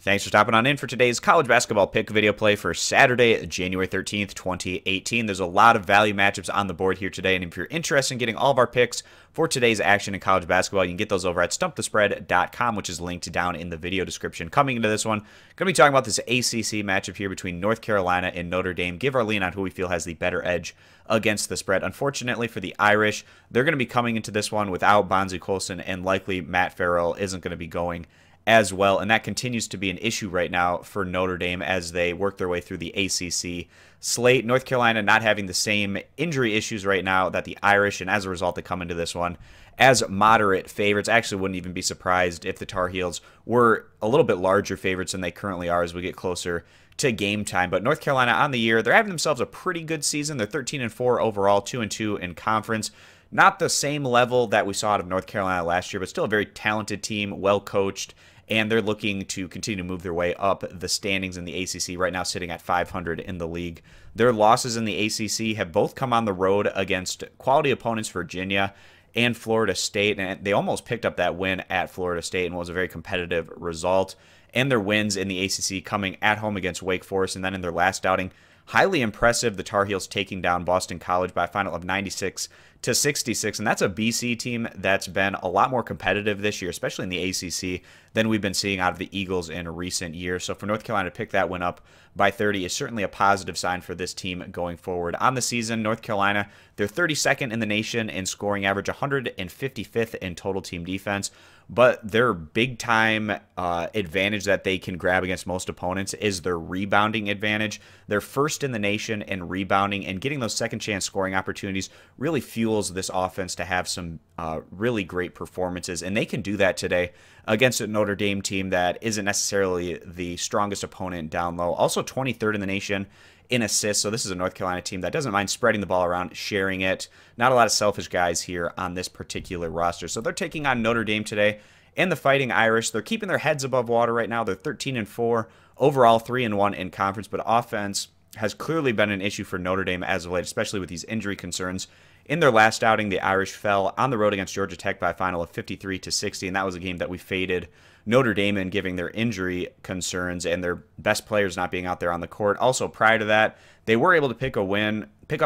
Thanks for stopping on in for today's college basketball pick video play for Saturday, January 13th, 2018. There's a lot of value matchups on the board here today, and if you're interested in getting all of our picks for today's action in college basketball, you can get those over at stumpthespread.com, which is linked down in the video description. Coming into this one, going to be talking about this ACC matchup here between North Carolina and Notre Dame. Give our lean on who we feel has the better edge against the spread. Unfortunately for the Irish, they're going to be coming into this one without Bonzi Colson, and likely Matt Farrell isn't going to be going as well, and that continues to be an issue right now for Notre Dame as they work their way through the ACC slate. North Carolina not having the same injury issues right now that the Irish, and as a result they come into this one as moderate favorites. I actually wouldn't even be surprised if the Tar Heels were a little bit larger favorites than they currently are as we get closer to game time. But North Carolina on the year, they're having themselves a pretty good season. They're 13-4 overall, 2-2 in conference. Not the same level that we saw out of North Carolina last year, but still a very talented team, well coached, and they're looking to continue to move their way up the standings in the ACC, right now sitting at 500 in the league. Their losses in the ACC have both come on the road against quality opponents, Virginia and Florida State, and they almost picked up that win at Florida State and was a very competitive result. And their wins in the ACC coming at home against Wake Forest, and then in their last outing, highly impressive, the Tar Heels taking down Boston College by a final of 96-66, and that's a BC team that's been a lot more competitive this year, especially in the ACC, than we've been seeing out of the Eagles in recent years. So for North Carolina to pick that win up by 30 is certainly a positive sign for this team going forward. On the season, North Carolina, they're 32nd in the nation in scoring average, 155th in total team defense, but their big-time advantage that they can grab against most opponents is their rebounding advantage. They're first in the nation in rebounding, and getting those second-chance scoring opportunities really fuels this offense to have some really great performances, and they can do that today against a Notre Dame team that isn't necessarily the strongest opponent down low. Also 23rd in the nation in assists, so this is a North Carolina team that doesn't mind spreading the ball around, sharing it. Not a lot of selfish guys here on this particular roster. So they're taking on Notre Dame today and the Fighting Irish. They're keeping their heads above water right now. They're 13-4 overall, 3-1 in conference, but offense has clearly been an issue for Notre Dame as of late, especially with these injury concerns. In their last outing, the Irish fell on the road against Georgia Tech by a final of 53-60, and that was a game that we faded Notre Dame in, giving their injury concerns and their best players not being out there on the court. Also, prior to that, they were able to pick up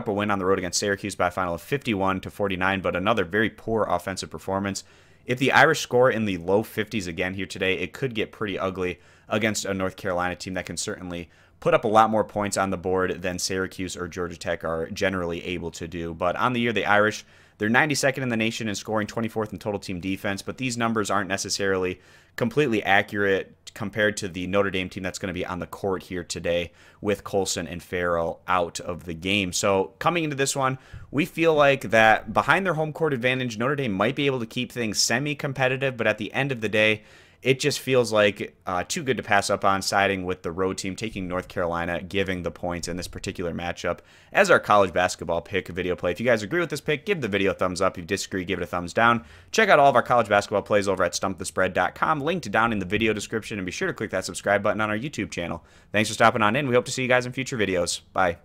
a win on the road against Syracuse by a final of 51-49, but another very poor offensive performance. If the Irish score in the low 50s again here today, it could get pretty ugly against a North Carolina team that can certainly put up a lot more points on the board than Syracuse or Georgia Tech are generally able to do. But on the year, the Irish, they're 92nd in the nation in scoring, 24th in total team defense, but these numbers aren't necessarily completely accurate compared to the Notre Dame team that's going to be on the court here today with Colson and Farrell out of the game. So coming into this one, we feel like that behind their home court advantage, Notre Dame might be able to keep things semi-competitive, but at the end of the day, it just feels like too good to pass up on, siding with the road team, taking North Carolina, giving the points in this particular matchup as our college basketball pick video play. If you guys agree with this pick, give the video a thumbs up. If you disagree, give it a thumbs down. Check out all of our college basketball plays over at stumpthespread.com, linked down in the video description, and be sure to click that subscribe button on our YouTube channel. Thanks for stopping on in. We hope to see you guys in future videos. Bye.